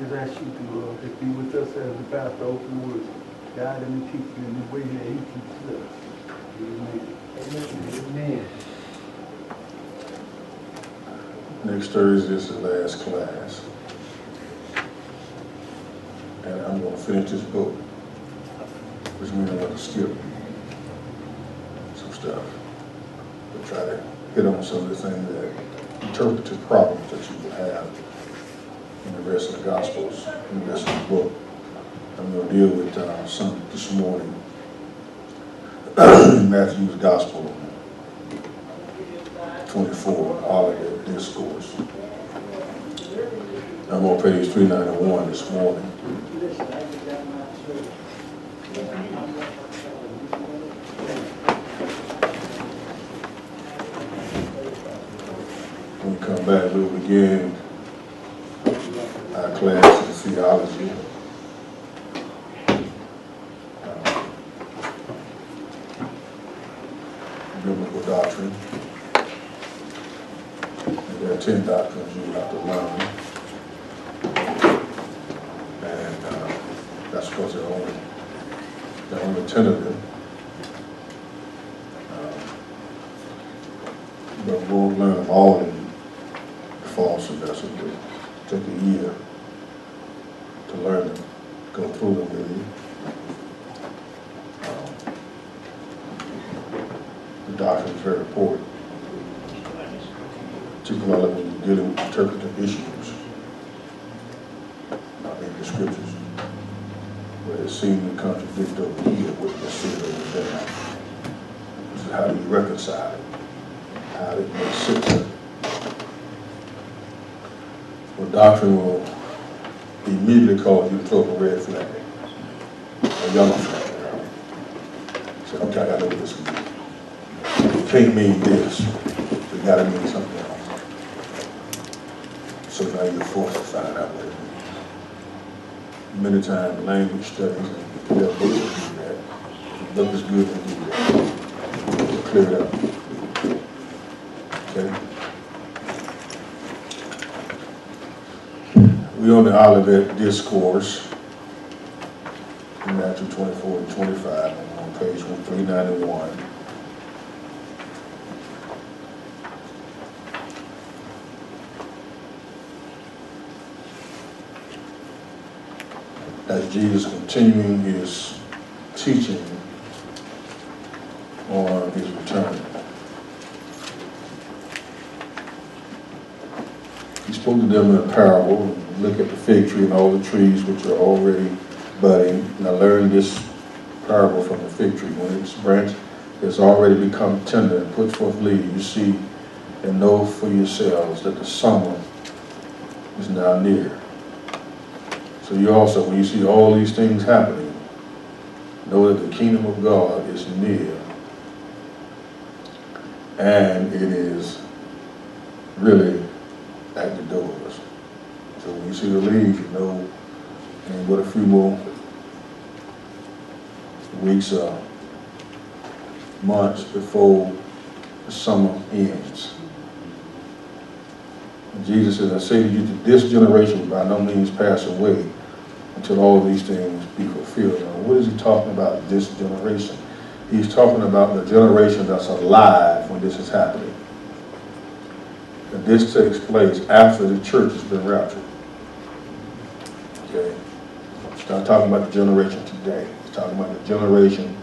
Just ask you to if be with us as the pastor open words, guide and teach you in the way that he teaches us. Amen. Amen. Next Thursday is the last class. And I'm going to finish this book, which means I'm going to skip some stuff. But try to hit on some of the things that interpretive problems that you will have in the rest of the Gospels, in the rest of the book. I'm going to deal with some this morning in Matthew's Gospel 24, Olivet Discourse. I'm on page 391 this morning. When we come back, we'll begin our class in theology. Biblical doctrine. And there are 10 doctrines you have to learn. And that's because they're only 10 of them. But we won't learn them all in the fall semester. It'll take a year to learn them, go through them with you. The doctrine is very important, particularly when you're dealing with interpretive issues in the scriptures, where it seems to contradict over here what you said over there. This is how do you reconcile it? How it makes sense. Well, doctrine will immediately cause you to throw up a red flag, a yellow flag. Say, okay, I gotta know what this means. It can't mean this. It gotta mean something else. So now you're forced to find out what it means. Many times language studies and their books will do that. If the book is good, they do that. They'll clear it up. Okay? We're on the Olivet Discourse in Matthew 24 and 25. I'm on page 391. As Jesus continuing his teaching on his return. He spoke to them in a parable. Look at the fig tree and all the trees which are already budding. And I learned this parable from the fig tree. When its branch has already become tender and puts forth leaves, you see and know for yourselves that the summer is now near. So you also, when you see all these things happening, know that the kingdom of God is near. And it is really at the doors. So when you see the leaves, you know, and what a few more weeks or months before the summer ends. And Jesus says, I say to you that this generation will by no means pass away until all these things be fulfilled. Now, what is he talking about, this generation? He's talking about the generation that's alive when this is happening. And this takes place after the church has been raptured. Okay? He's not talking about the generation today. He's talking about the generation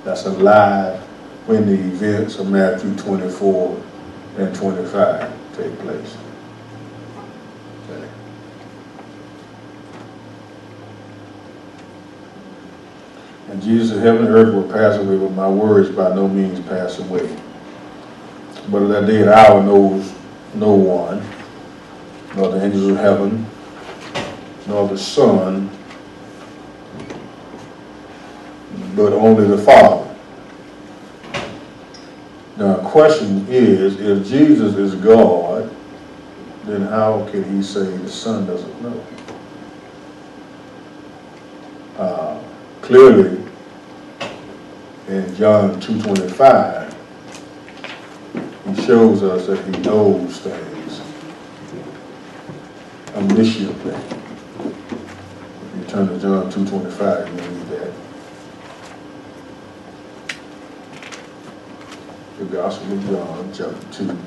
that's alive when the events of Matthew 24 and 25 take place. Okay? And Jesus said, heaven and earth will pass away, but my words by no means pass away. But of that day and hour knows no one, nor the angels of heaven, nor the Son, but only the Father. Now, the question is, if Jesus is God, then how can he say the Son doesn't know? Clearly, in John 2:25, he shows us that he knows things omnisciently. Turn to John 2:25, you read that. The Gospel of John, chapter 2,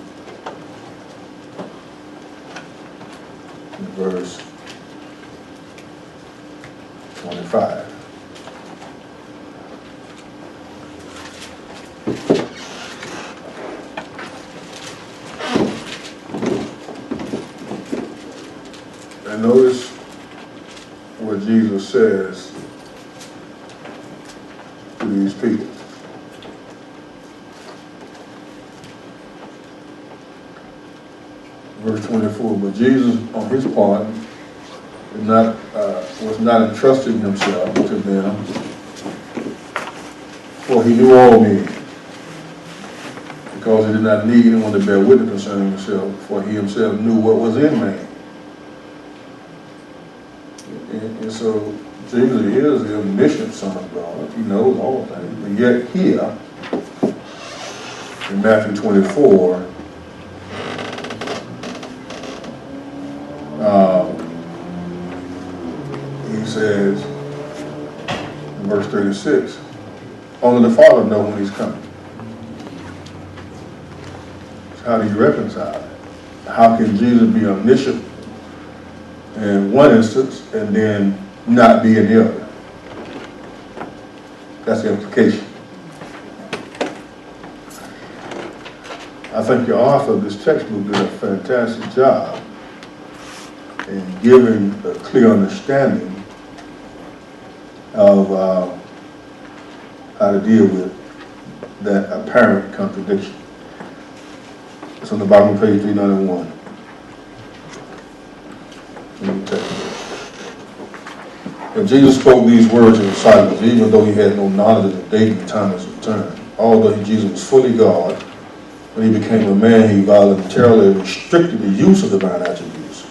verse 25. And notice what Jesus says to these people. Verse 24, but Jesus, on his part, was not entrusting himself to them, for he knew all men, because he did not need anyone to bear witness concerning himself, for he himself knew what was in man. And so Jesus is the omniscient Son of God. He knows all things. But yet here, in Matthew 24, he says, in verse 36, only the Father knows when he's coming. So how do you reconcile it? How can Jesus be omniscient in one instance and then not be in the other? That's the implication. I think the author of this textbook did a fantastic job in giving a clear understanding of how to deal with that apparent contradiction. It's on the bottom of page 391. And Jesus spoke these words to the disciples, even though he had no knowledge of the date and time of his return. Although Jesus was fully God, when he became a man, he voluntarily restricted the use of divine attributes.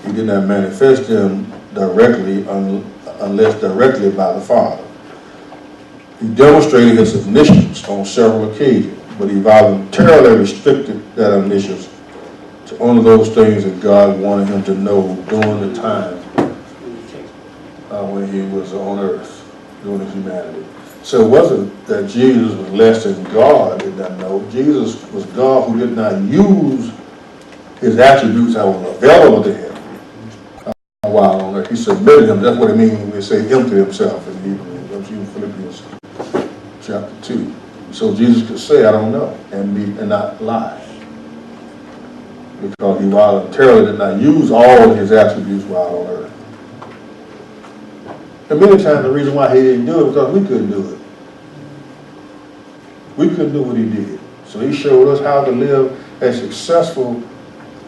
He did not manifest them directly unless directly by the Father. He demonstrated his omniscience on several occasions, but he voluntarily restricted that omniscience to only those things that God wanted him to know during the time when he was on earth, during his humanity. So it wasn't that Jesus was less than God did not know. Jesus was God who did not use his attributes that were available to him while on earth. He submitted him. That's what it means when they say empty himself in Hebrew. That's in Philippians chapter 2. So Jesus could say, I don't know, and not lie. Because he voluntarily did not use all his attributes while on earth. And many times the reason why he didn't do it was because we couldn't do it. We couldn't do what he did. So he showed us how to live a successful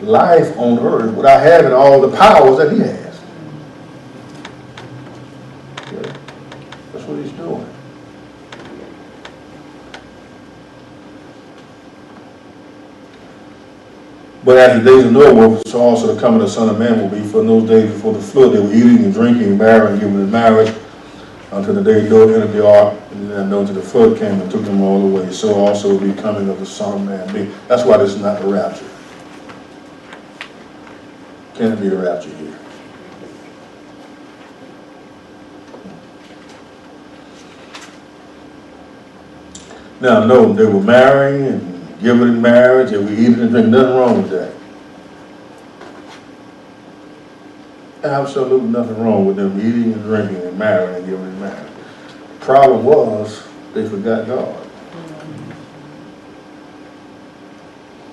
life on earth without having all the powers that he has. Okay? That's what he's doing. But as the days of Noah were, so also the coming of the Son of Man will be. For in those days before the flood, they were eating and drinking, marrying, and giving in marriage, until the day Noah entered the ark, and then until the flood came and took them all away. So also will be coming of the Son of Man be. That's why this is not the rapture. Can't be the rapture here. Now, no, they were marrying and giving in marriage, and we eating and drinking. Nothing wrong with that. Absolutely nothing wrong with them eating and drinking and marrying and giving in marriage. The problem was they forgot God.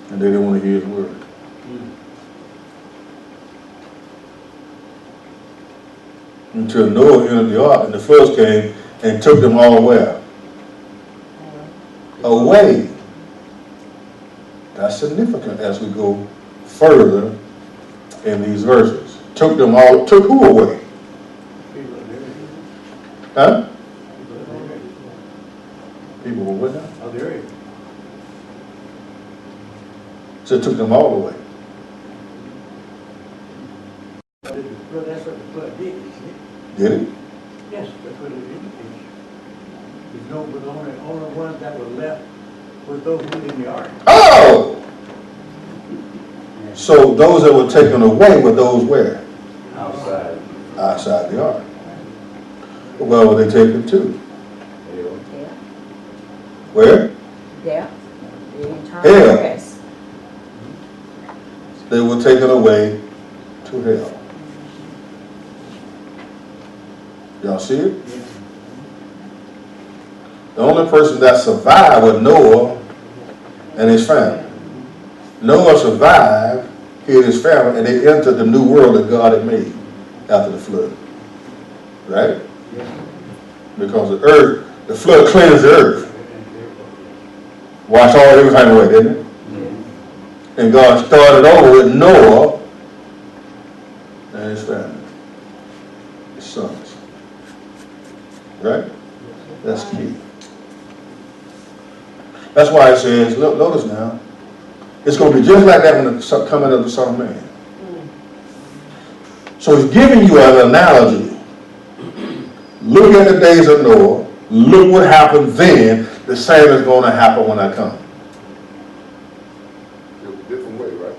And they didn't want to hear his word. Until Noah entered the ark and the floods came and took them all where? Away. That's significant as we go further in these verses. Took them all, took who away? Huh? People were with them? Oh, there is. So it took them all away. Well, that's what the flood did, isn't it? Did it? Yes, that's what it indicates. There's no, but the only ones that were left was those who were in the ark. Oh! So those that were taken away were those where? Outside. outside the ark. Where will they take them to? Where? Death. The eternal Hell. rest. They were taken away to hell. Y'all see it? The only person that survived was Noah and his family. Noah survived, he and his family, and they entered the new world that God had made after the flood. Right? Because the earth, the flood cleansed the earth. Washed all everything away, didn't it? And God started over with Noah and his family, his sons. Right? That's key. That's why it says, look, notice now, it's going to be just like that when the coming of the Son of Man. So he's giving you an analogy. Look at the days of Noah. Look what happened then. The same is going to happen when I come. A different way, right?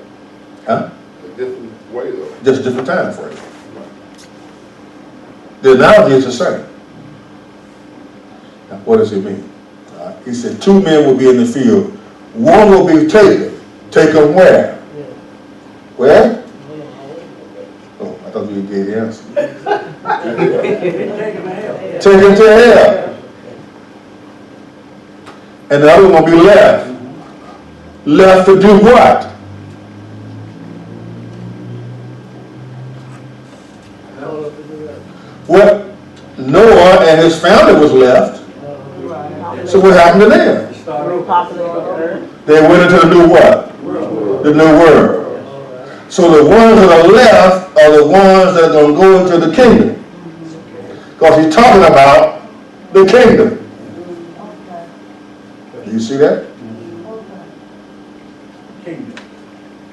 Huh? A different way, though. Just a different time frame. The analogy is the same. Now, what does it mean? He said 2 men will be in the field. One will be taken. Taken where? Where? Oh, I thought you gave the answer. Taken to hell. And the other one will be left. Left to do what? What? Noah and his family was left. So what happened to them? They went into the new what? The new world. So the ones that are left are the ones that are going to go into the kingdom. Because he's talking about the kingdom. Do you see that? Kingdom.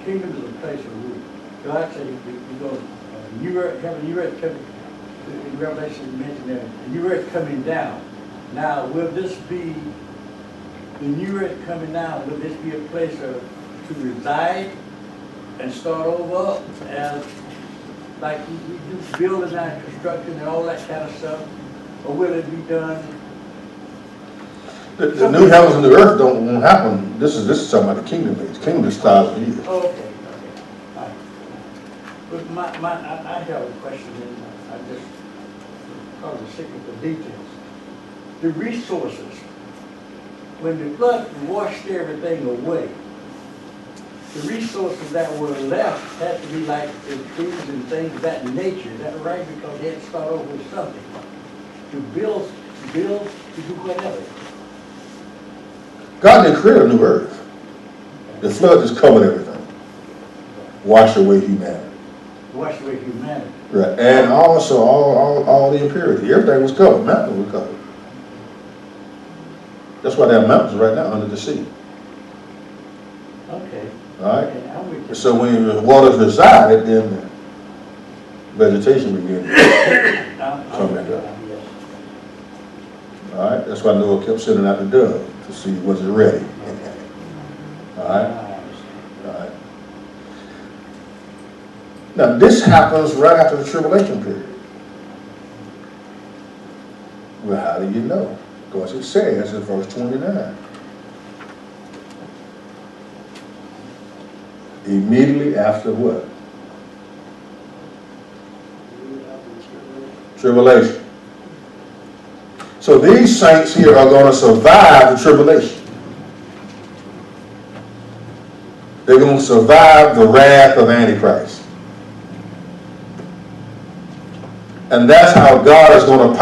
Kingdom is a place of rule. God said you go, you have a new earth coming. In Revelation you mentioned that the new earth coming down. Now, will this be the new earth coming down? Will this be a place to reside and start over as like we do building and construction and all that kind of stuff, or will it be done? The new heavens and the earth won't happen. This is talking about the kingdom age. Kingdom is 1,000 years. Oh, okay. All right. But I have a question, and I just cause the sick of the details. The resources, when the flood washed everything away, the resources that were left had to be like the trees and things of that nature. Is that right? Because they had to start over with something. To build, to do whatever. God didn't create a new earth. The flood just covered everything. Washed away humanity. Wash away humanity. Right. And also all the impurity. Everything was covered. Mountains were covered. That's why there are mountains right now under the sea. Okay. All right? Okay, I'm with you. So when the waters resided, then the vegetation began to come back up. Yes. All right? That's why Noah kept sending out the dove to see was it ready. All right? All right. Now this happens right after the tribulation period. Well, how do you know? Because it says in verse 29. Immediately after what? Tribulation. So these saints here are going to survive the tribulation. They're going to survive the wrath of Antichrist. And that's how God is going to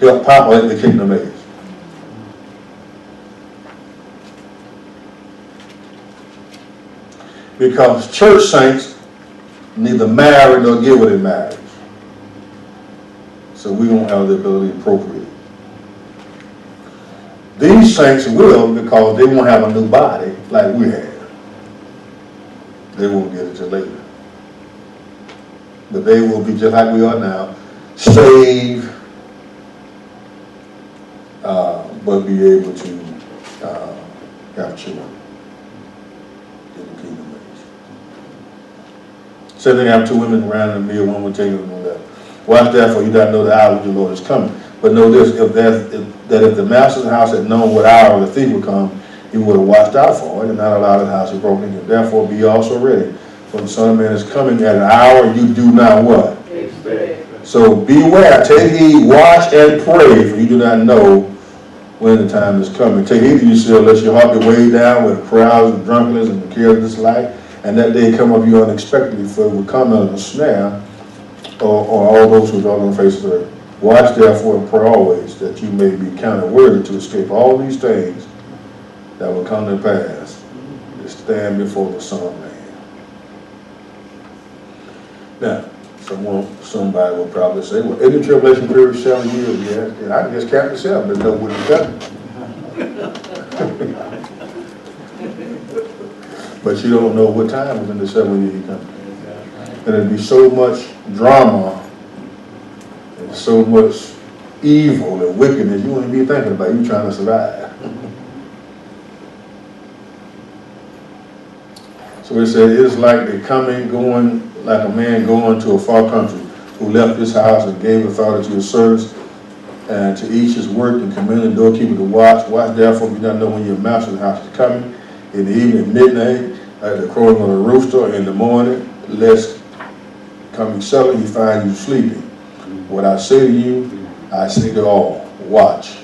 help populate the kingdom age. Because church saints neither marry nor give it in marriage. So we don't have the ability to procreate. These saints will, because they won't have a new body like we have. They won't get it till later. But they will be just like we are now, saved, but be able to have children in the kingdom age. Same thing happened to women around in the meal, one would take it and left. Watch therefore, you don't know the hour when your Lord is coming. But know this, if the master of the house had known what hour the thief would come, he would have watched out for it and not allowed the house to be broken into. Therefore, be also ready, for the Son of Man is coming at an hour you do not what? Expect. So beware, take heed, watch and pray, for you do not know when the time is coming. Take heed to yourself, lest your heart be weighed down with crowds and drunkenness and the care of this life, and that day come up you unexpectedly, for it will come as a snare, or all those who dwell on the face of the earth. Watch therefore and pray always, that you may be counted worthy to escape all these things that will come to pass, to stand before the Son of Man. Now, somebody will probably say, well, in the tribulation period 7 years, yes, and I can just count the 7, but know what it's coming. But you don't know what time within the 7 years you're coming. And there'd be so much drama and so much evil and wickedness you wouldn't be thinking about. You trying to survive. So it said, it's like the going, like a man going to a far country, who left his house and gave authority to his servants, and to each his work, and commanded the doorkeeper to watch. Watch therefore, you do not know when your master's house is coming, in the evening, at midnight, at the crowing of the rooster, in the morning, lest coming suddenly he find you sleeping. What I say to you, I say to all, watch.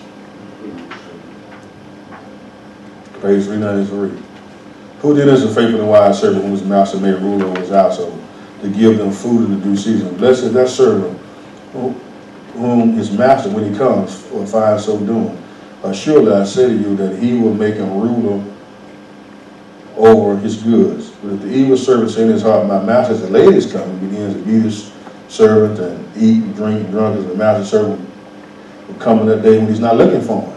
Page 393. Who then is a faithful and wise servant whom his master made ruler over his household, to give them food in the due season? Blessed is that servant whom his master, when he comes, will find so doing. Surely I say to you that he will make him ruler over his goods. But if the evil servant say in his heart, my master is delayed his coming, begins to beat his servant and eat and drink and drunk, as the master's servant will come in that day when he's not looking for him,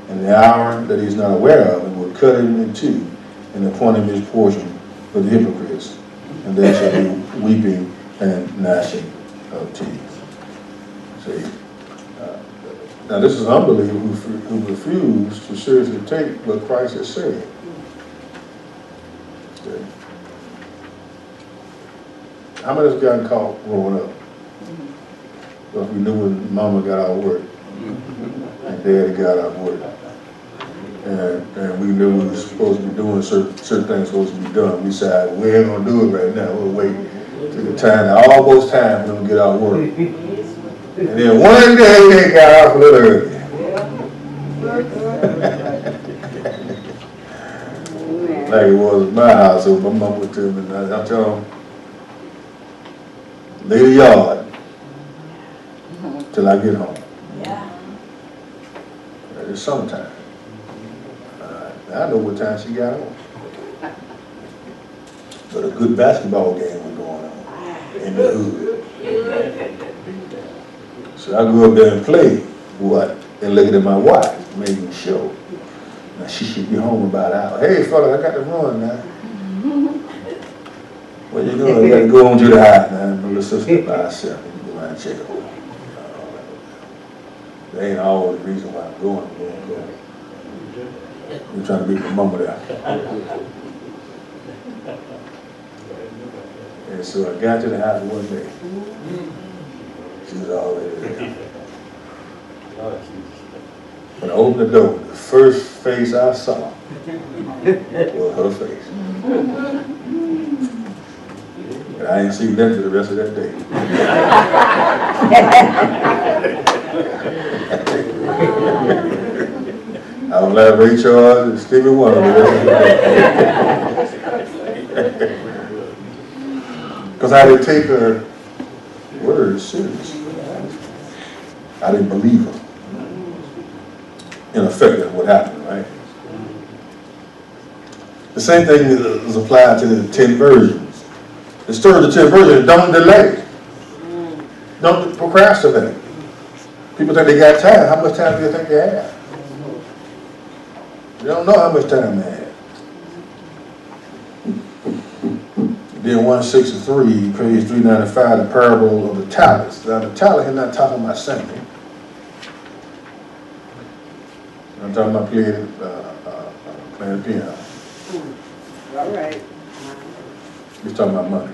and the hour that he's not aware of, and will cut him in two, and appoint him his portion for the hypocrites. And there shall be weeping and gnashing of teeth. See, now this is unbelievers who refuse to seriously take what Christ has said. Okay. How many has gotten caught growing up? Because we knew when Mama got out of work and Daddy got out of work, and we knew we were supposed to be doing certain things supposed to be done. We said, we ain't gonna do it right now. We'll wait till the time, almost time for them to get out of work. And then one day they got off a little early. Like it was at my house, so my mom would tell me, I tell them, lay the yard till I get home. Yeah. It's summertime. I know what time she got home. But a good basketball game was going on in the hood. So I go up there and play and look at my wife, making sure. Now she should be home about an hour. Hey fella, I got to run now. What you doing? You got to go on to the house now. My little sister by herself. You go around and check her. That ain't always the reason why I'm going. I'm trying to beat my mama there. And so I got to the house one day. She was already there. When I opened the door, the first face I saw was her face. And I ain't seen that for the rest of that day. I was like Ray Charles and Stevie Wonder the rest of the day. Because I didn't take her words serious. I didn't believe her. In effect, that's what happened, right? The same thing is applied to the 10 virgins. The story of the 10 virgins, don't delay. Don't procrastinate. People think they got time. How much time do you think they have? They don't know how much time they have. Then 163, page 395, the parable of the talents. Now the talent, he's not talking about singing. I'm talking about playing piano. All right. He's talking about money.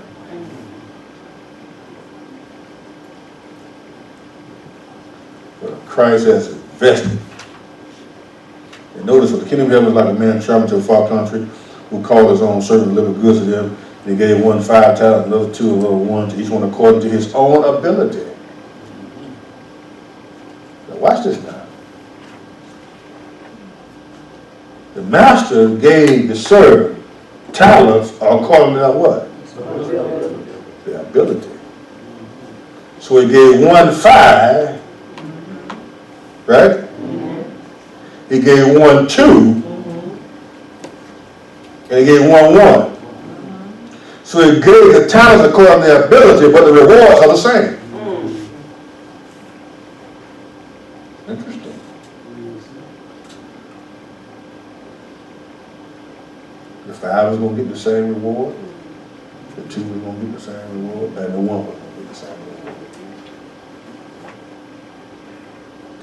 But Christ has invested. And notice for the kingdom of heaven is like a man traveling to a far country who called his own servant to deliver goods to them. And he gave one 5 talents, another 2, another 1, to each one according to his own ability. Now watch this now. The master gave the servant talents according to what? The ability. So he gave one 5, right? He gave one 2, and he gave one 1. So he gave the talents according to their ability, but the rewards are the same. Interesting. The 5 is going to get the same reward, the 2 is going to get the same reward, and the 1 is going to get the same reward.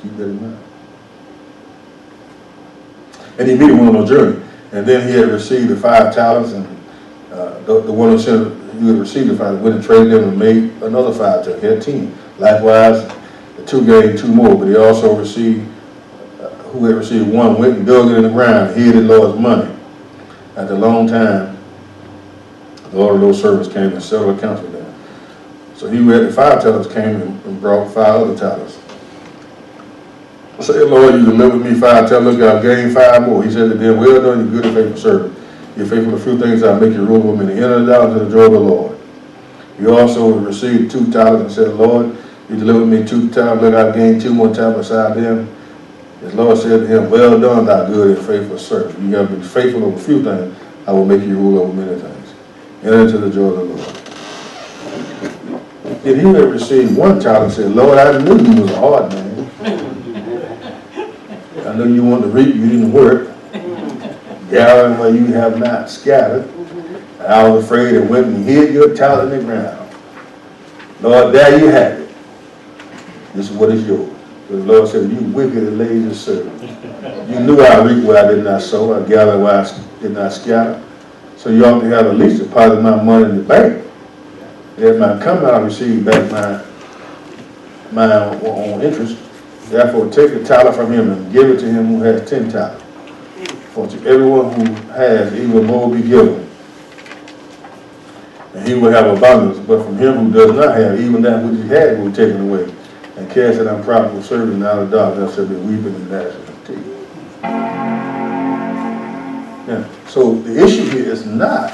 Keep that in mind. And he immediately went on a journey. And then he had received the 5 talents, and the one who said he had received the 5 went and traded them and made another 5 talents. He had 10. Likewise, the 2 gave 2 more, but he also received, who had received 1 went and dug it in the ground and hid his Lord's money. After a long time, the Lord of those servants came and settled accounts with them. So he who had the 5 talents came and brought 5 other talents. Say, Lord, you delivered me 5 talents. Look, I've gained 5 more. He said to them, well done, you good and faithful servant. You're faithful in a few things, I'll make you rule over many. Enter down to the joy of the Lord. He also received 2 talents and said, Lord, you delivered me 2 talents. Look, I've gained 2 more talents beside them. His Lord said to him, well done, thou good and faithful servant. You have been faithful over a few things, I will make you rule over many things. Enter into the joy of the Lord. Then he that received 1 talent and said, Lord, I knew you was a hard man. I know you want to reap, you didn't work. Gathering where you have not scattered. And I was afraid and went and hid your talent in the ground. Lord, there you have it. This is what is yours. But the Lord said, you wicked and lazy servant. You knew I reaped where I did not sow. I gathered where I did not scatter. So you ought to have at least deposited my money in the bank. If my come out, I receive back my own interest. Therefore, take the talent from him and give it to him who has 10 talents. For to everyone who has, even more will be given, and he will have abundance. But from him who does not have, even that which he had will be taken away, and cast it unprofitable servant out of darkness. There shall be weeping and gnashing of teeth. Yeah. So the issue here is not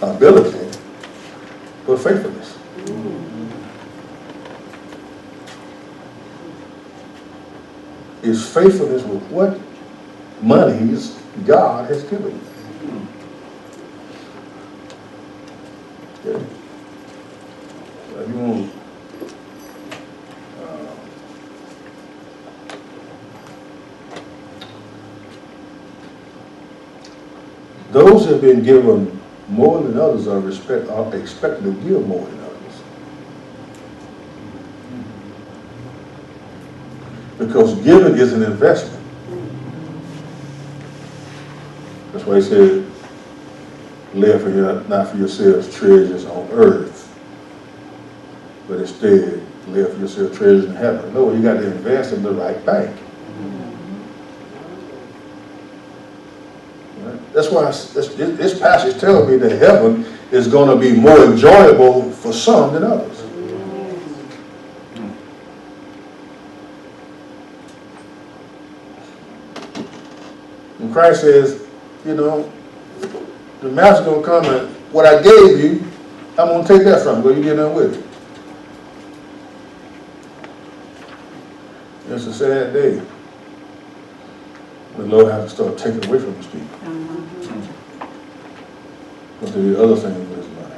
ability, but faithfulness. Is faithfulness with what monies God has given you. Okay. So if you want those who have been given more than others are expected to give more than others. Because giving is an investment. That's why he said, lay for your, not for yourselves treasures on earth, but instead lay for yourselves treasures in heaven. No, you got to invest in the right bank. Right? That's why this passage tells me that heaven is going to be more enjoyable for some than others. And Christ says, you know, the master's going to come and what I gave you, I'm going to take that from you. Well, you get none with it. It's a sad day. The Lord has to start taking away from his people. But there are other things with his money.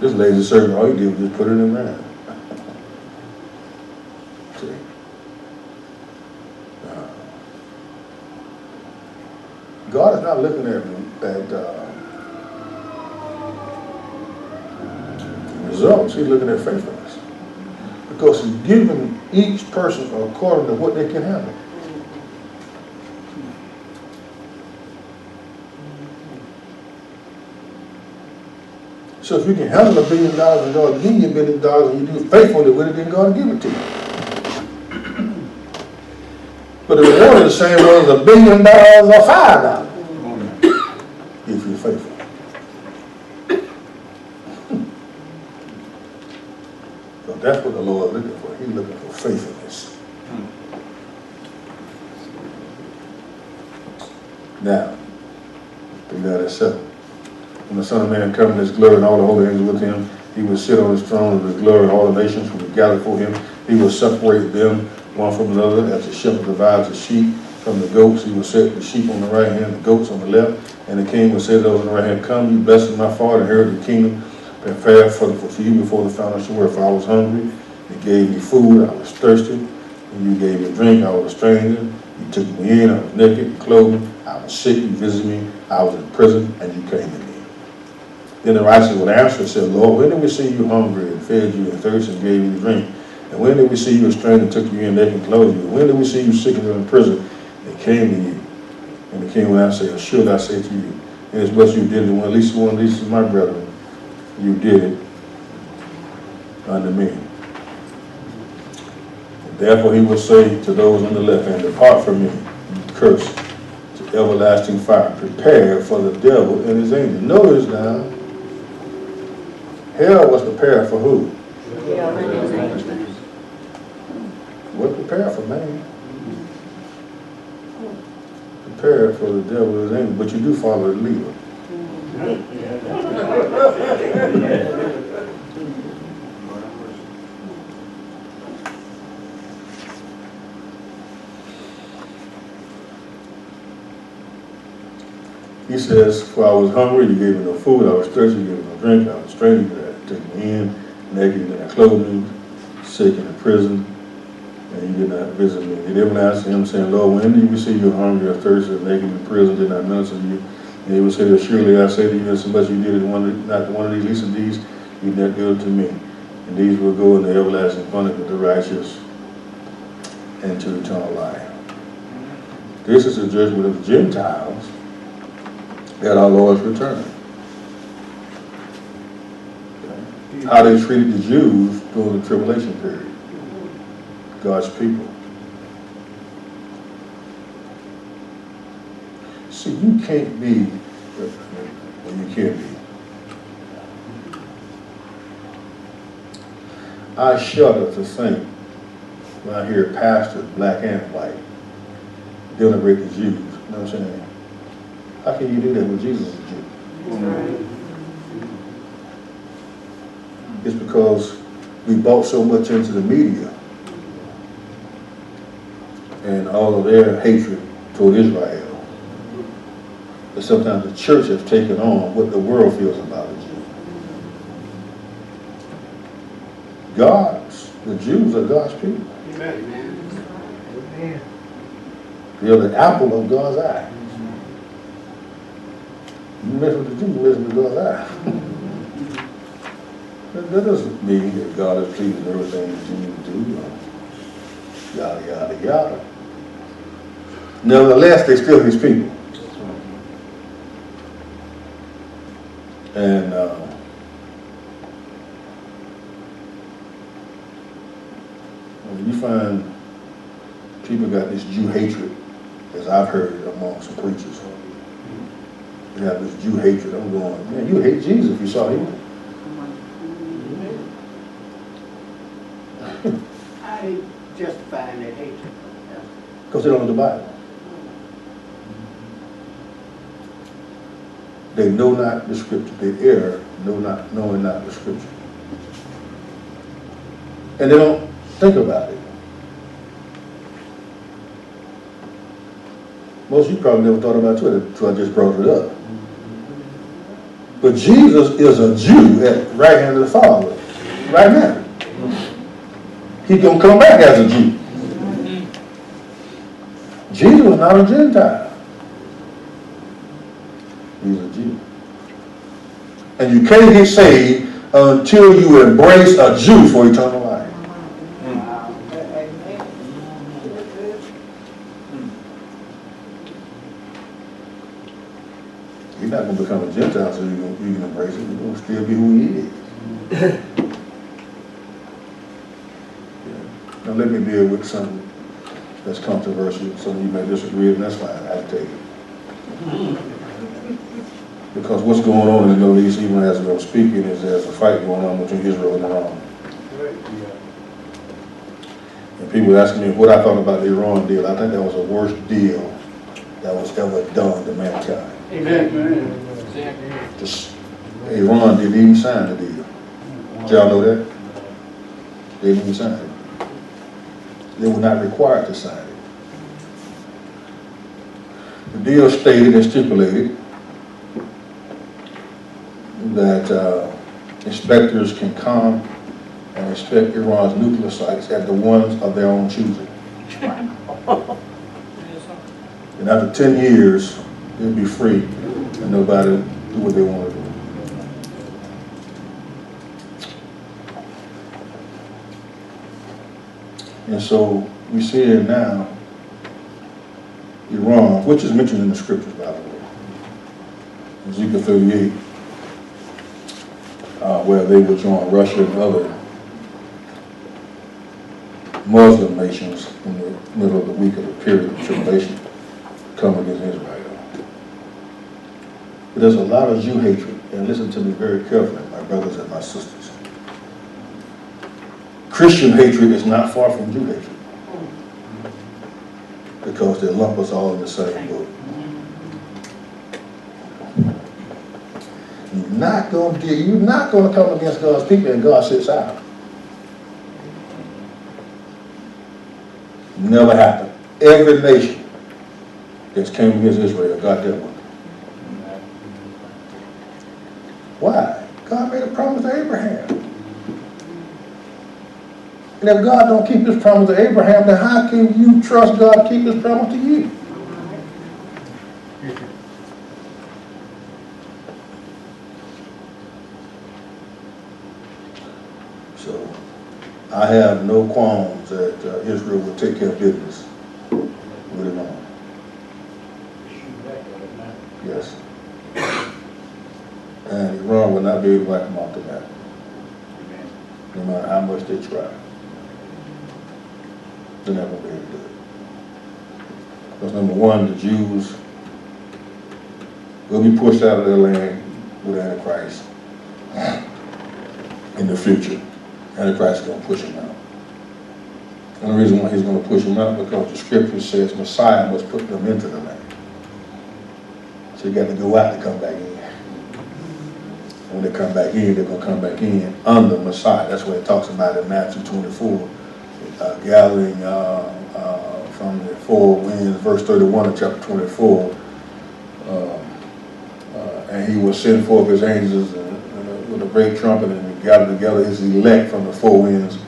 This lazy servant, all he did was just put it in the ground. See? God is not looking at results. He's looking at faithfulness. Because he's giving each person according to what they can handle. So if you can handle $1 billion and God give you $1 billion and you do faithfully with it, then God will give it to you. But the reward is the same as $1 billion or $5 if you're faithful. So that's what the Lord is looking for. He's looking for faithfulness. Now, 3:7. When the Son of Man come in his glory and all the holy angels with him, he will sit on his throne of his glory, and all the nations will be gathered for him. He will separate them one from another, as the shepherd divides the sheep from the goats. He will set the sheep on the right hand, the goats on the left. And the king will say to those on the right hand, come, you blessed of my Father, inherit the kingdom prepared for you before the foundation of the world. For I was hungry, you gave me food. I was thirsty, and you gave me drink. I was a stranger, you took me in. I was naked, you clothed me. I was sick, you visited me. I was in prison, and you came to me. Then the righteous would answer and say, Lord, when did we see you hungry and fed you and thirsty and gave you drink? And when did we see you a stranger and took you in naked and clothed you? When did we see you sick and in prison and came to you? And the king would answer, should I say to you, inasmuch you did it, at least one of these is my brethren, you did it unto me. And therefore he will say to those on the left hand, depart from me, you cursed, to everlasting fire, prepared for the devil and his angels. Notice now, hell was prepared for who? What prepared for man? Prepared for the devil and his angels, but you do follow the leader. He says, for I was hungry, you gave me no food. I was thirsty, you gave me no drink. I was a stranger, you took me in. Naked, and I clothed me. Sick, and in prison, and you did not visit me. They didn't answer him, saying, Lord, when did we see you hungry or thirsty or naked in prison, did not minister to you? And he would say, surely I say to you, so much you did it, not one of these least of these, you did not do it to me. And these will go into everlasting punishment with the righteous and to eternal life. This is the judgment of the Gentiles at our Lord's return. How they treated the Jews during the tribulation period. God's people. See, you can't be, well, you can't be. I shudder to think when I hear pastors, black and white, denigrate the Jews. You know what I'm saying? How can you do that when Jesus is a Jew? It's because we bought so much into the media and all of their hatred toward Israel that sometimes the church has taken on what the world feels about the Jews. The Jews are God's people. Amen. They are the apple of God's eye. You mess with the Jews, you mess with God's eye. That doesn't mean that God is pleased with everything that Jews do. Yada, yada, yada. Nevertheless, they're still his people. And when you find people got this Jew hatred, as I've heard among some preachers, they have this Jew hatred. I'm going, man, you hate Jesus if you saw him. How they justifying that hatred? Because they don't know the Bible. They know not the scripture. They err, knowing not the scripture. And they don't think about it. Most of you probably never thought about it until I just brought it up. But Jesus is a Jew at the right hand of the Father right now. He's going to come back as a Jew. Jesus was not a Gentile. He's a Jew. And you can't get saved until you embrace a Jew for eternal life. He's not going to become a Gentile so you can embrace it. He's going to still be who he is. Now let me deal with some that's controversial. Some of you may disagree, and that's fine. I take it. Because what's going on in the Middle East, even as we're speaking, is there's a fight going on between Israel and Iran. And people asking me what I thought about the Iran deal. I think that was the worst deal that was ever done to mankind. Amen. Iran didn't even sign the deal. Did y'all know that? They didn't even sign it. They were not required to sign it. The deal stated and stipulated that inspectors can come and inspect Iran's nuclear sites at the ones of their own choosing. And after 10 years, they'll be free and nobody do what they want to do. And so we see it now, Iran, which is mentioned in the scriptures, by the way. Ezekiel 38, where they will join Russia and other Muslim nations in the middle of the week of the period of tribulation come against Israel. But there's a lot of Jew hatred, and listen to me very carefully, my brothers and my sisters. Christian hatred is not far from Jew hatred, because they lump us all in the same boat. You're not going to come against God's people and God sits out. Never happened. Every nation that's came against Israel, God dealt with them. Why? God made a promise to Abraham. And if God don't keep his promise to Abraham, then how can you trust God to keep his promise to you? So, I have no qualms that Israel will take care of business with Iran. Yes. And Iran will not be able to wipe them off the map, no matter how much they try. They're never going to be able to do it. Because number one, the Jews will be pushed out of their land with Antichrist in the future. Antichrist is going to push them out. And the reason why he's going to push them out is because the scripture says Messiah must put them into the land. So you got to go out to come back in. And when they come back in, they're going to come back in under Messiah. That's what it talks about in Matthew 24. Gathering from the four winds, verse 31 of chapter 24. And he will send forth his angels with a great trumpet and gather together his elect from the four winds,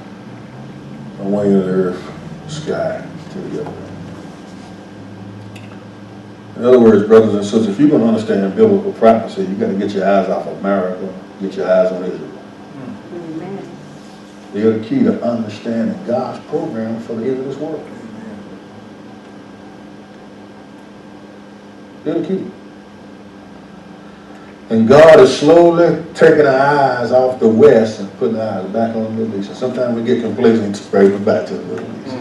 the wing of the earth, sky, together. In other words, brothers and sisters, if you're going to understand biblical prophecy, you've got to get your eyes off of America, get your eyes on Israel. Amen. They're the key to understanding God's program for the end of this world. They're the key. And God is slowly taking our eyes off the West and putting our eyes back on the Middle East. And sometimes we get complacent and spread it back to the Middle East.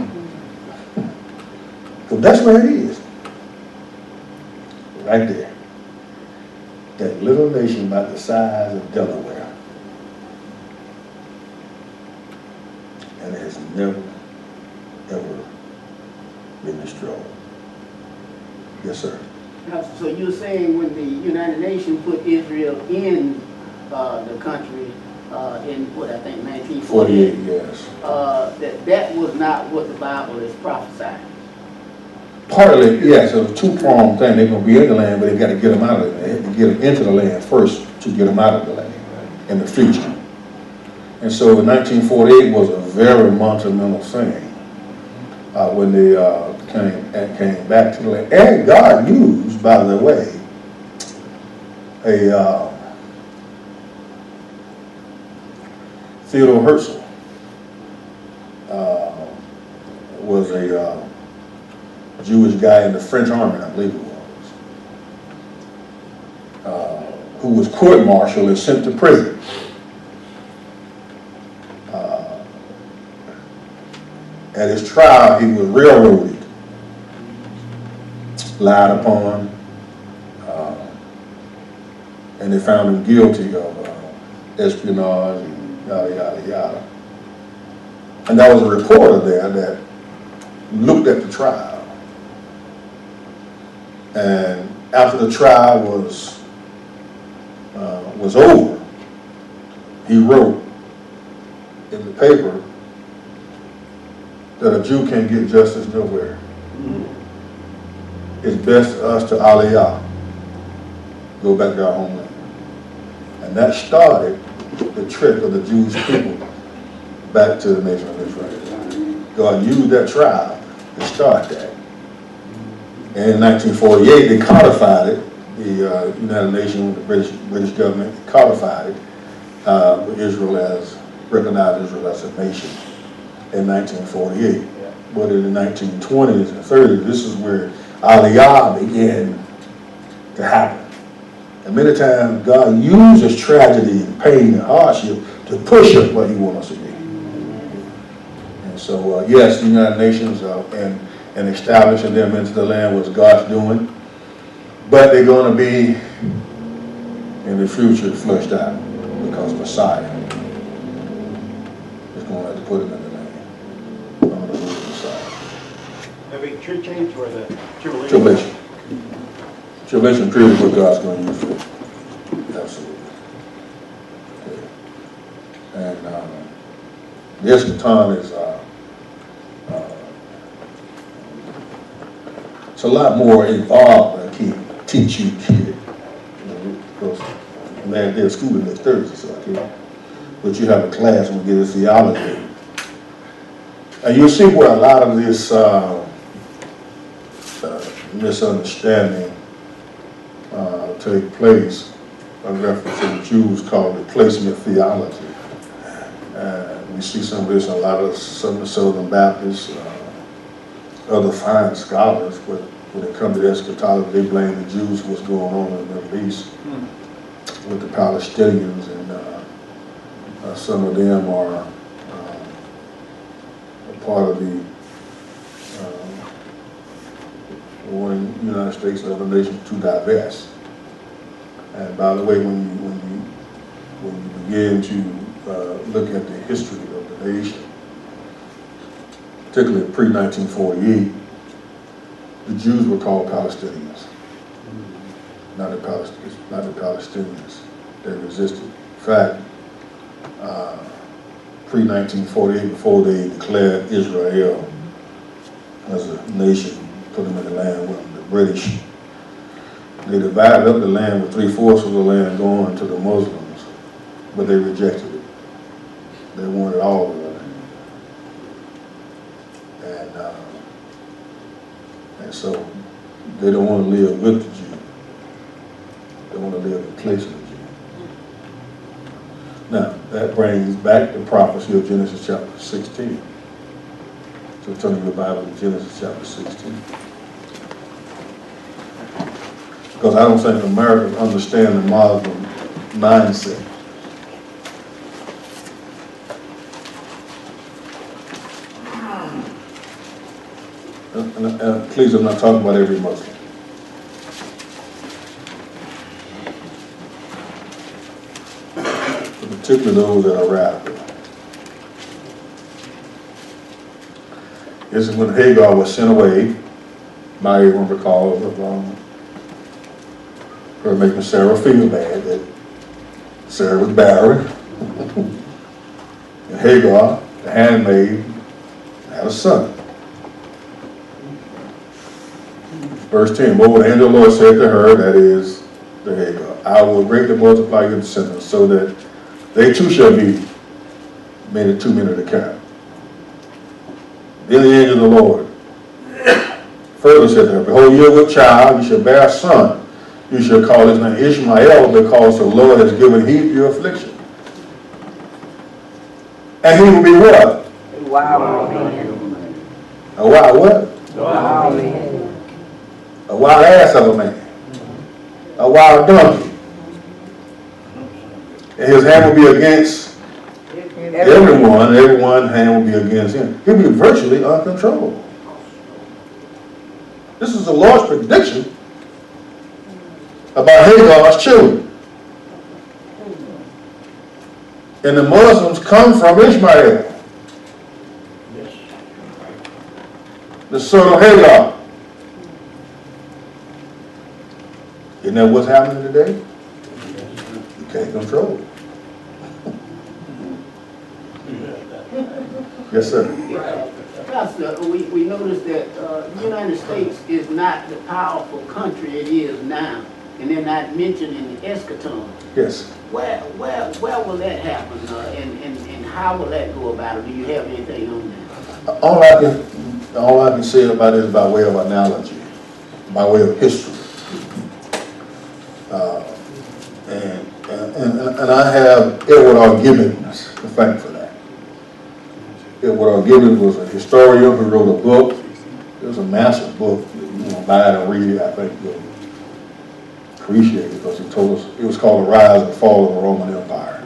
So that's where it is. Right there. That little nation about the size of Delaware. And it has never, ever been destroyed. Yes, sir. So you're saying when the United Nations put Israel in the country in what I think 1948, 48, yes. that was not what the Bible is prophesying. Partly, yes, it was a two-pronged thing. They're going to be in the land, but they got to get them out of it. They have to get them into the land first to get them out of the land in the future. And so in 1948 was a very monumental thing when they came back to the land. And God used, by the way, a Theodore Herzl was a Jewish guy in the French army, I believe it was, who was court-martialed and sent to prison. At his trial, he was railroaded lied upon, and they found him guilty of espionage and yada, yada, yada. And there was a reporter there that looked at the trial. And after the trial was over, he wrote in the paper that a Jew can't get justice nowhere. It's best for us to Aletheia, go back to our homeland. And that started the trip of the Jewish people back to the nation of Israel. God used that trial to start that. And in 1948, they codified it. The United Nations, the British government codified it, Israel as, recognized Israel as a nation in 1948. But in the 1920s and 30s, this is where Aletheia began to happen. And many times God uses tragedy and pain and hardship to push us where he wants us to be. And so, yes, the United Nations and establishing them into the land was God's doing, but they're going to be in the future flushed out because Messiah is going to have to put them in the land. I'm going to lose Messiah. Have a true change or the tribulation? Tribulation. Tribulation period is what God's going to use for it. Absolutely. Okay. And the eschaton is it's a lot more involved than I can teach you kid. Because I'm at their school next Thursday, so I can't. But you have a class and we get a theology. And you'll see where a lot of this misunderstanding take place in reference to the Jews called replacement theology. We see some of this in a lot of some of the Southern Baptists, other fine scholars, but when it comes to eschatology, they blame the Jews for what's going on in the Middle East with the Palestinians, and some of them are a part of the wanting the United States and other nations to divest. And by the way, when you begin to look at the history of the nation, particularly pre-1948, the Jews were called Palestinians, not the Palestinians. They resisted. In fact, pre-1948, before they declared Israel as a nation, put them in the land with them, the British, they divided up the land with 3/4 of the land going to the Muslims, but they rejected it. They wanted all of it. And so they don't want to live with the Jew. They want to live in place of the Jew. Now, that brings back the prophecy of Genesis chapter 16. So turn your Bible to Genesis chapter 16. Because I don't think Americans understand the Muslim mindset. And please, I'm not talking about every Muslim. But particularly those that are radical. This is when Hagar was sent away, by everyone because of her making Sarah feel bad that Sarah was barren. And Hagar, the handmaid, had a son. Verse 10, what the angel of the Lord said to her, that is the Hagar, I will greatly multiply your descendants, so that they too shall be many too many to count. Then the angel of the Lord further said to her, behold, you are with child, you shall bear a son. You shall call his name Ishmael, because the Lord has given heed to your affliction. And he will be what? A wild man. A wild what? Wild man. A wild ass of a man. A wild donkey. And his hand will be against everyone. Everyone's hand will be against him. He'll be virtually uncontrollable. This is the Lord's prediction about Hagar's children. And the Muslims come from Ishmael, Yes. the son of Hagar. Isn't that what's happening today? You can't control it. Yes, sir. Pastor, we noticed that the United States is not the powerful country it is now, and they're not mentioned in the eschaton. Yes. Where will that happen, and how will that go about it? Do you have anything on that? All I can say about it is by way of analogy, by way of history. And I have Edward R. Gibbons to thank for that. Edward R. Gibbons was a historian who wrote a book. It was a massive book. You know, buy it and read it. I think you'll appreciate it because he told us it was called The Rise and Fall of the Roman Empire.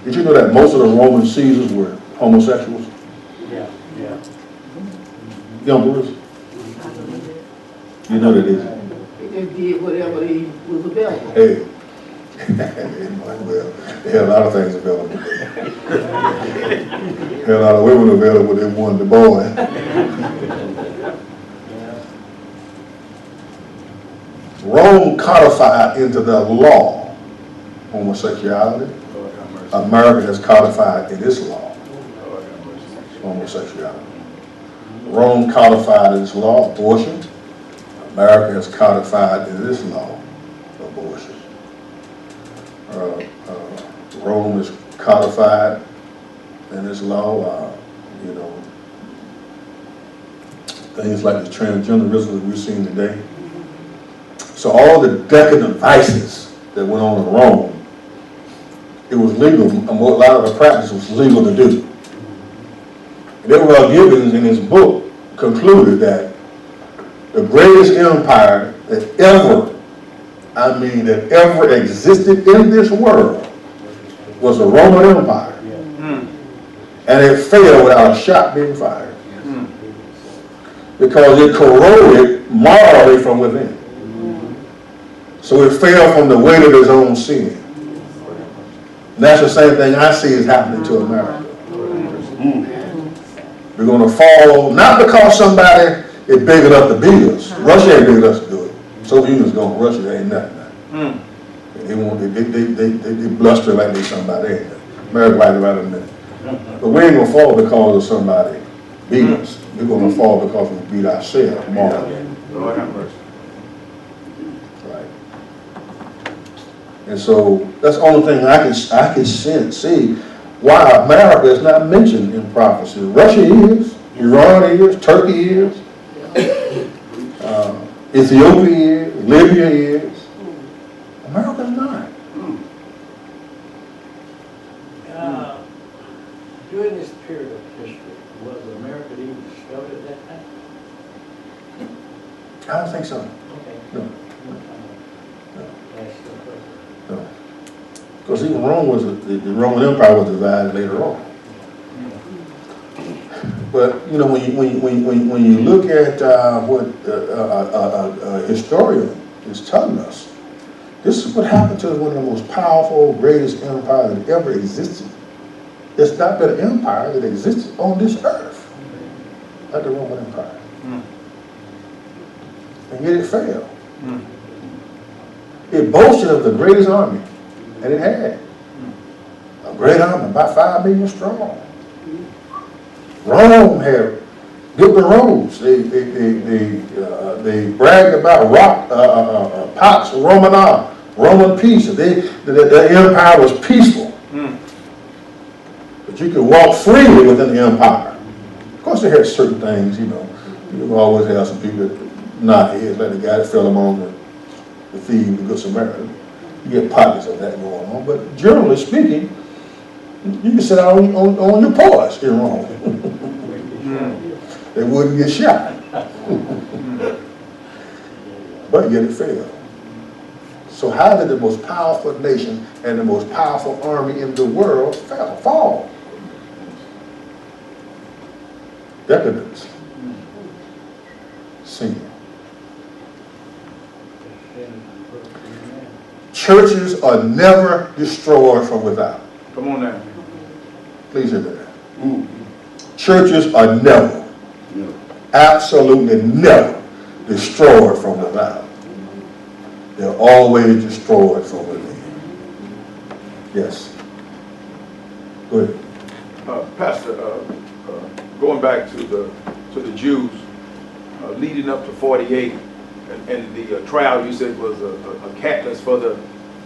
Did you know that most of the Roman Caesars were homosexuals? Yeah, yeah. The emperors? You know that, did you? They just did whatever they was available. Hey, well, they had a lot of things available. They had a lot of women available. They wanted the boy. Rome codified into the law homosexuality. America has codified in its law homosexuality. Rome codified in its law abortion. America has codified in its law abortion. Rome is codified in its law, things like the transgenderism that we're seeing today. So all the decadent vices that went on in Rome, it was legal, a lot of the practice was legal to do. And Edward R. Gibbons in his book concluded that the greatest empire that ever existed in this world was the Roman Empire. And it failed without a shot being fired. Because it corroded morally from within. So it fell from the weight of its own sin. And that's the same thing I see is happening to America. We're going to fall, not because somebody is big enough to beat us. Russia ain't big enough to do it. Soviet Union's going to Russia, they ain't nothing. They bluster like they somebody. They ain't nothing. America right in a minute. But we ain't going to fall because of somebody beat us. We're going to fall because we beat ourselves morally. Lord have mercy. Right. And so that's the only thing I can see why America is not mentioned in prophecy. Russia is, Iran is, Turkey is, Ethiopia is, Libya is. America's not. During this period of history, was America even discovered at that time? I don't think so. Okay. No. That's the question. No. Because even Rome was, the Roman Empire was divided later on. But you know, when you look at what a historian is telling us, this is what happened to one of the most powerful, greatest empires that ever existed. There's not been an empire that existed on this earth like the Roman Empire. And yet it failed. It boasted of the greatest army, and it had a great army, about 5 million strong. Rome had built the roads. They bragged about Pax Romana, Roman peace. The empire was peaceful. But you could walk freely within the empire. Of course, they had certain things, you know. You always have some people that nod their heads, like the guy that fell among the thieves, the Good Samaritan. You get pockets of that going on. But generally speaking, you can sit out on your porch in Rome. They wouldn't get shot. But yet it failed. So how did the most powerful nation and the most powerful army in the world fall? Decadence. Sin. Amen. Churches are never destroyed from without. Come on now. Please hear that. Churches are never, absolutely never destroyed from without. They're always destroyed from within. Yes. Go ahead. Pastor, going back to the Jews, leading up to 48, and the trial you said was a catalyst for the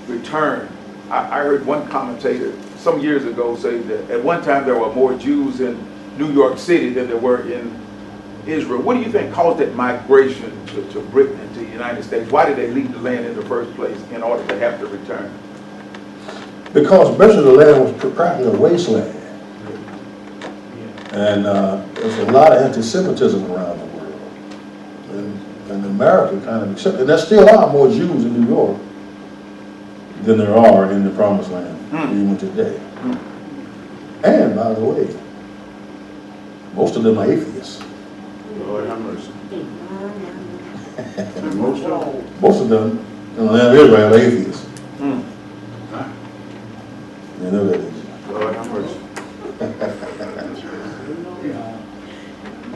return. I heard one commentator some years ago say that at one time there were more Jews in New York City than there were in Israel. What do you think caused that migration to Britain and to the United States? Why did they leave the land in the first place in order to have to return? Because much of the land was practically a wasteland. And there's a lot of anti-Semitism around the world. And America kind of accepted. And there still are more Jews in New York than there are in the Promised Land, even today. And, by the way, most of them are atheists. Lord have mercy. Most of them in the land of Israel are atheists. You know that, Lord have mercy.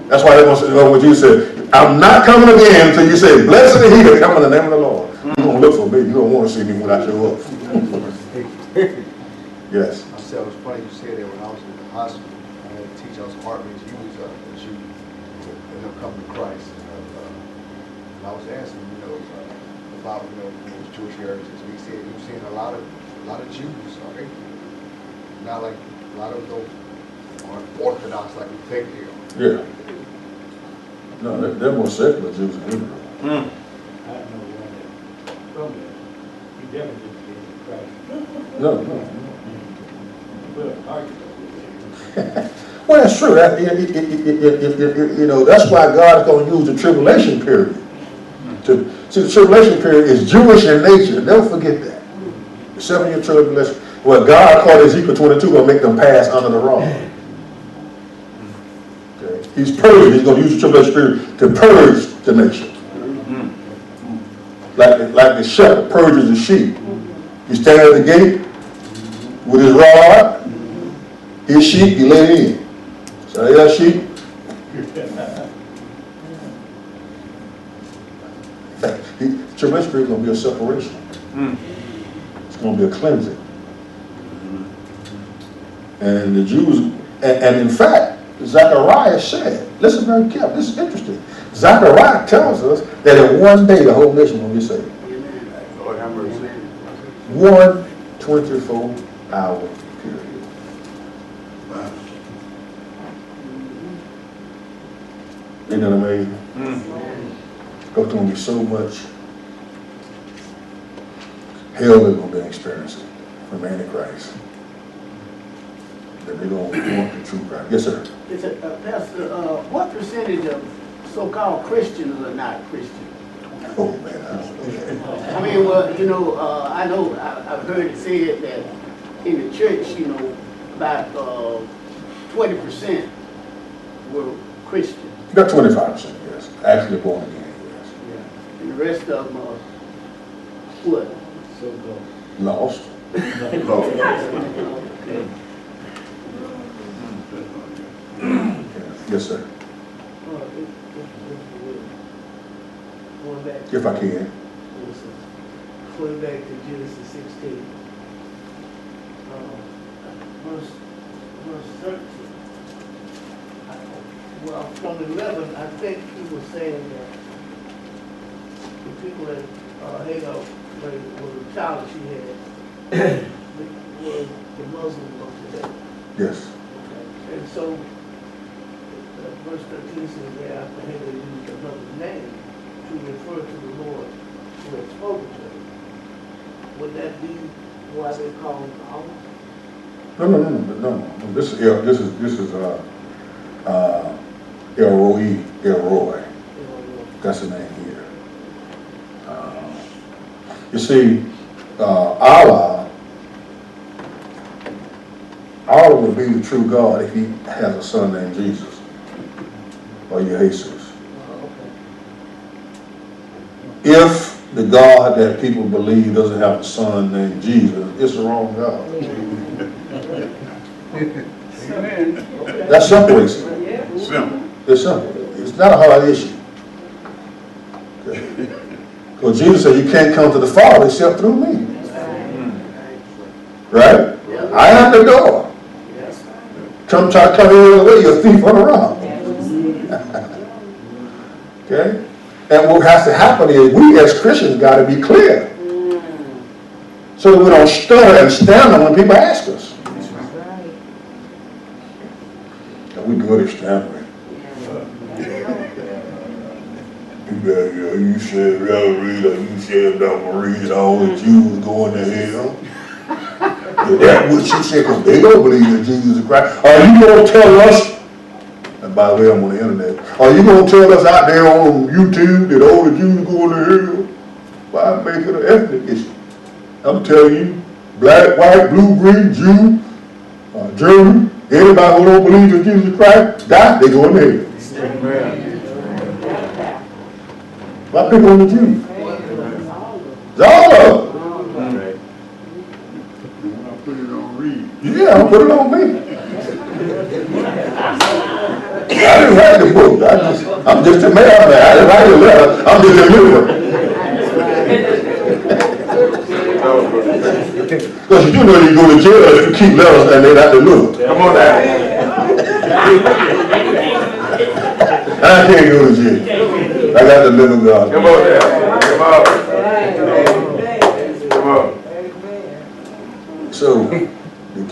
That's why they want to know what you said. I'm not coming again until you say, blessed is he that come in the name of the Lord. You don't look for me. You don't want to see me when I show up. Yes. I said, it was funny you said that when I was in the hospital. I had to teach us Hartman's use a Jew and them come to Christ. And I was asking, about, those Jewish heritages. He said he was seeing a lot of Jews, okay? Not like a lot of those aren't Orthodox like we think they are. Yeah. No, they're more secular Jews than Israel. I don't know where from there. He definitely didn't Christ. No. Well, argue. Well, that's true. That's why God is going to use the tribulation period. See, the tribulation period is Jewish in nature. Never forget that. The 7-year tribulation. Well, God called Ezekiel 22 going to make them pass under the rod. Okay. He's purging. He's going to use the tribulation period to purge the nation. Like the shepherd purges the sheep. He stands at the gate with his rod. His sheep, he let in. So yeah, sheep. Tribulation period is going to be a separation. It's going to be a cleansing. And the Jews, and in fact, Zechariah said, listen very carefully, this is interesting. Zechariah tells us that in one day the whole nation will be saved. Lord have mercy. 1 24-hour period. Isn't that amazing? There's going to be so much hell they're going to be experiencing from Antichrist that they're going to want the true Christ. Yes, sir. Pastor, what percentage of so-called Christians are not Christian? Oh, man, I don't know. I mean, well, I know, I've heard it said that in the church, about 20% were Christian. You got 25%, yes. Actually born again, yes. Yeah. And the rest of them are what? So Lost. Yes, sir. Going back If I can. going back to Genesis 16, verse 13. Well, from 11, I think he was saying that the people that Hagar was a child that she had was the Muslims of today. Yes. Okay. And so, verse 13 says that after Hagar used another name to refer to the Lord who had spoken to him. Would that be why they call him Allah? No. This is Elroy. That's the name here. You see, Allah would be the true God if he has a son named Jesus or Jesus. If the God that people believe doesn't have a son named Jesus, it's the wrong God. That separates it. Simple. It's simple. It's not a hard issue. Because Jesus said you can't come to the Father except through me. Right? I am the door. Come try to come in the way, you're a thief on the rock. Okay? And what has to happen is we as Christians got to be clear. So that we don't stutter and stammer when people ask us. And we good at stammering. You said Reverend, you said Dr. Reed, all the Jews going to hell. That's what you said, because they don't believe in Jesus Christ. Are you going to tell us, and by the way, I'm on the internet, are you going to tell us out there on YouTube that all the Jews are going to hell? Why make it an ethnic issue? I'm telling you, black, white, blue, green, Jew, German, anybody who don't believe in Jesus Christ, die, they go in hell. Why pick on the Jews? It's all of them. Yeah, I'll put it on me. I didn't write the book. I'm just a mailman. I didn't write the letter. I'm just a deliverer. Because you know you go to jail if you keep letters and they're not delivered. Come on now. I can't go to jail. I got to live with God. Come on now. Come on. So, the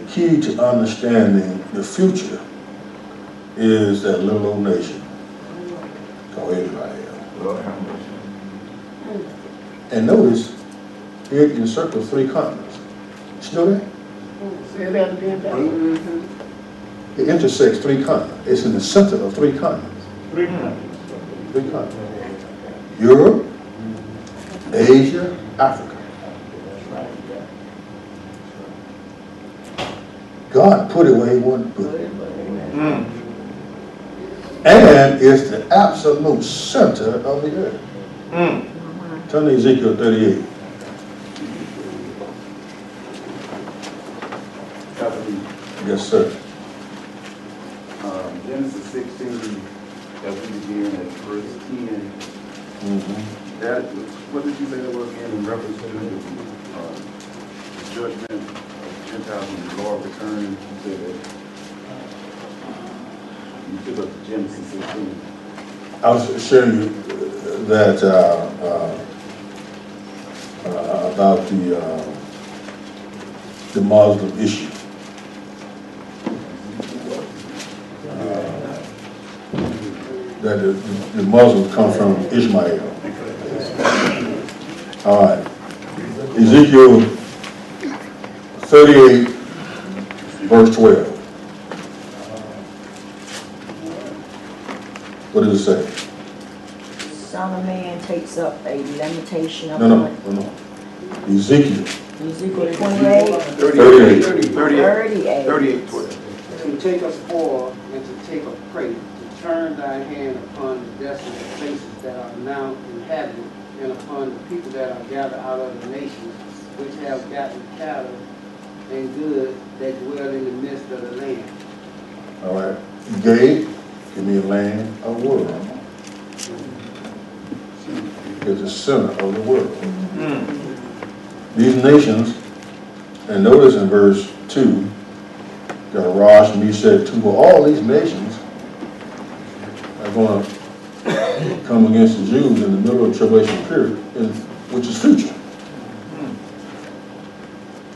key to understanding the future is that little old nation called Israel. And notice, it encircles 3 continents. You know that? Say that again, Pastor. It intersects 3 continents. It's in the center of 3 continents. 3 continents. 3 continents. Europe, Asia, Africa. God put it where he wanted to put it. And it's the absolute center of the earth. Turn to Ezekiel 38. Yes, sir. Genesis 16, as we begin at verse 10. That, what did you say that was again in reference to the judgment of Gentiles when the Lord returned? You said that you took up Genesis 16. I was sharing you that about the Muslim issue. That the Muslims come from Ishmael. All right. Ezekiel 38, verse 12. What does it say? Son of man takes up a limitation of No. Ezekiel. Ezekiel 28. 38, 12. To take a spoil and to take a prey, to turn thy hand upon the desolate places that are now inhabited, and upon the people that are gathered out of the nations, which have gotten cattle and good that dwell in the midst of the land. All right. Gave, give me a land, a world. It's the center of the world. These nations, and notice in verse 2, got Rosh and Meshach too, well, all these nations are going to come against the Jews in the middle of the tribulation period, which is future,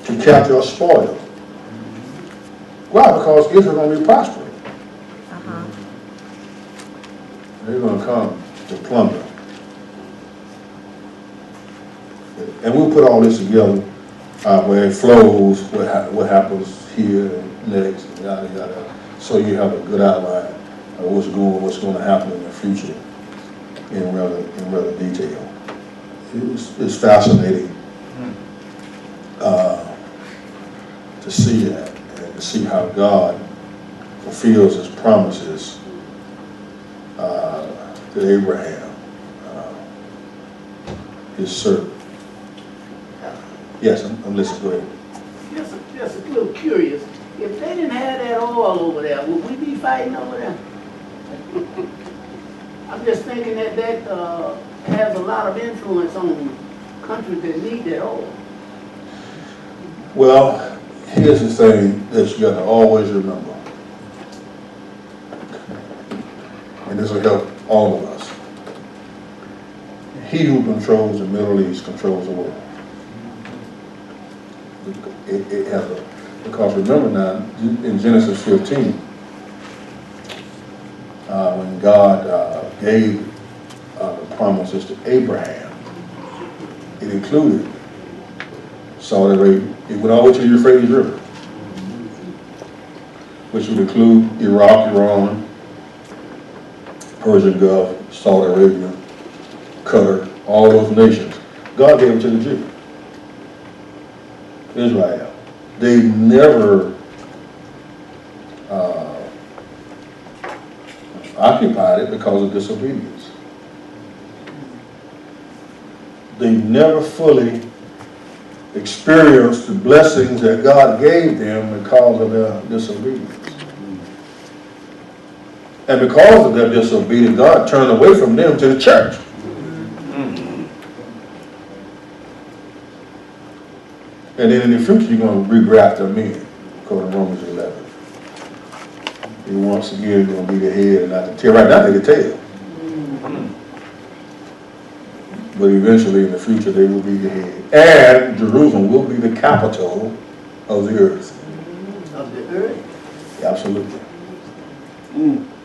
to capture or spoil. Why? Because Israel is going to be prospering. They're going to come to plunder. And we'll put all this together where it flows, what happens here and next, and yada yada. So you have a good outline of what's going to happen in the future in rather detail. It's fascinating to see that and to see how God fulfills his promises to Abraham his servant. Yes, I'm listening. Go ahead. Just a little curious. If they didn't have that oil over there, would we be fighting over there? I'm just thinking that has a lot of influence on countries that need that oil. Well, here's the thing that you got to always remember, and this will help all of us. He who controls the Middle East controls the world. It has a, because remember now, in Genesis 15, when God gave the promises to Abraham, it included Saudi Arabia. It went all the way to the Euphrates River, which would include Iraq, Iran, Persian Gulf, Saudi Arabia, Qatar, all those nations. God gave it to the Jews. Israel. They never occupied it because of disobedience. They never fully experienced the blessings that God gave them because of their disobedience. And because of their disobedience, God turned away from them to the church. And then in the future, you're going to regraft them in, according to Romans 11. He once again going to be the head and not the tail. Right now, they're the tail. But eventually, in the future, they will be the head. And Jerusalem will be the capital of the earth. Of the earth? Absolutely.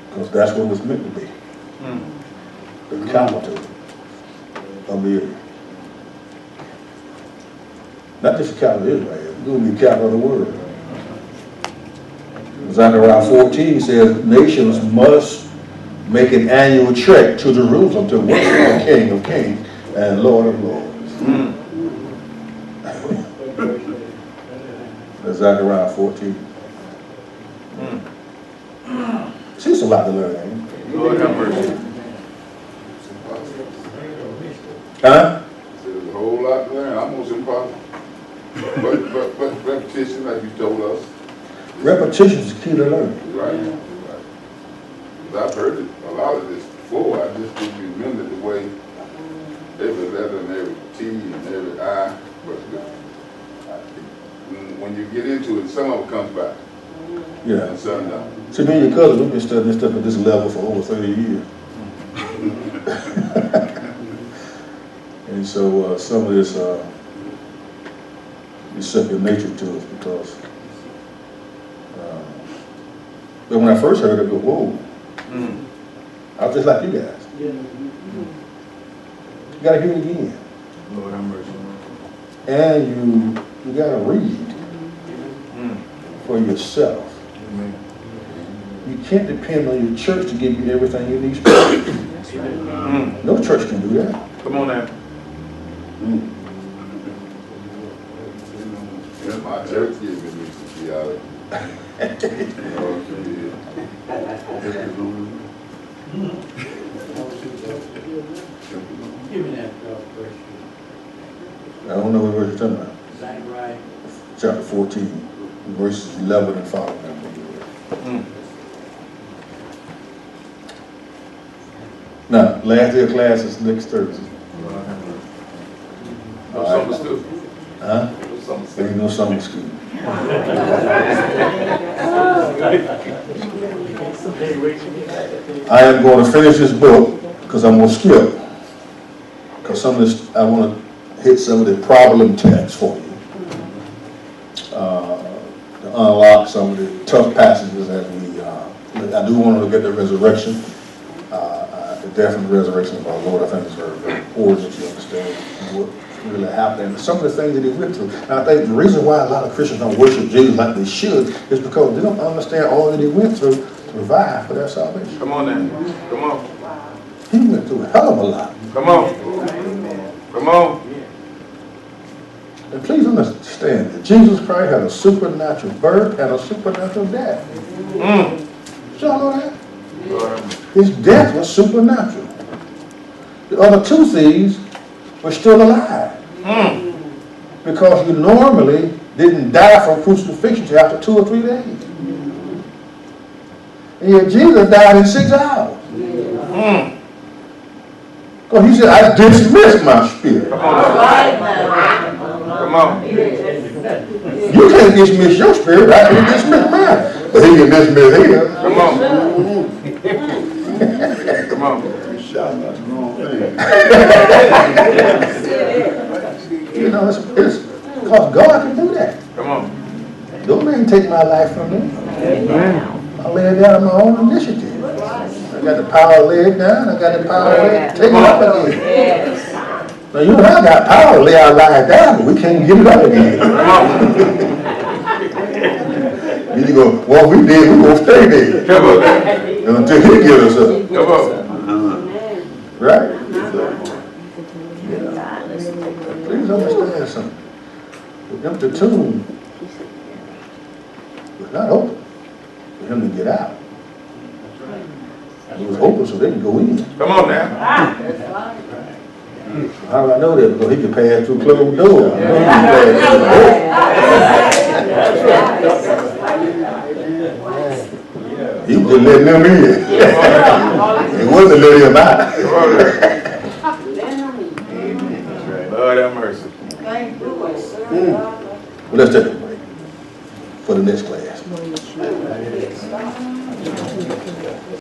Because that's what it's meant to be. The capital of the earth. Not just the capital of Israel, it will be the capital of the world. Zechariah 14 says nations must make an annual trek to Jerusalem to worship the King of Kings and Lord of Lords. That's Zechariah 14. See, it's a lot to learn, ain't it? Lord have mercy. Huh? There's a whole lot to learn, almost impossible. But repetition, like you told us. Repetition is the key to learning. Right. I've heard it, a lot of this before. I just didn't remember the way every letter and every T and every I. But when you get into it, some of it comes back. Yeah. And some don't. See, me and your cousin, we've been studying this stuff at this level for over 30 years. And so some of this is second nature to us because but when I first heard it, I go, whoa. I was just like you guys. You gotta hear it again. Lord have mercy. And you gotta read for yourself. Amen. You can't depend on your church to give you everything you need. No church can do that. Come on now. Yeah, my church gives me some theology. Give me that question. I don't know what verse you're talking about. Zechariah. Chapter 14, verses 11 and following. Now, last day of class is next Thursday. No summer school. Huh? No summer There ain't no summer school. I am going to finish this book because I'm going to skip. Because some of this, I want to hit some of the problem text for you. To unlock some of the tough passages that I do want to look at the resurrection. The death and the resurrection of our Lord, I think is very, very important that you understand what really happened and some of the things that he went through. And I think the reason why a lot of Christians don't worship Jesus like they should is because they don't understand all that he went through to provide for their salvation. Come on now. Come on. He went through a hell of a lot. Come on. Come on. And please understand that Jesus Christ had a supernatural birth and a supernatural death. Did y'all know that? His death was supernatural. The other two thieves was still alive. Because you normally didn't die from crucifixion till after 2 or 3 days. And yet Jesus died in 6 hours. Because he said, I dismiss my spirit. Come on. You can't dismiss your spirit, I can dismiss mine. But he can dismiss his. Come on. Come on. You know, it's because God can do that. Come on. Don't man take my life from me. I lay it down on my own initiative. I got the power to lay it down. I got the power to take it up again. Now you and I got power to lay our life down, but we can't get it up again. You go, well, we did, we gonna stay there. Come on. Until he get us up. Come on. Right? Please understand something. The empty tomb was not open for him to get out. It was open so they can go in. Come on now. How do I know that? Because he can pass through closed doors. He was just letting them in. He wasn't letting him out. Lord have mercy. Well, let's take a break for the next class.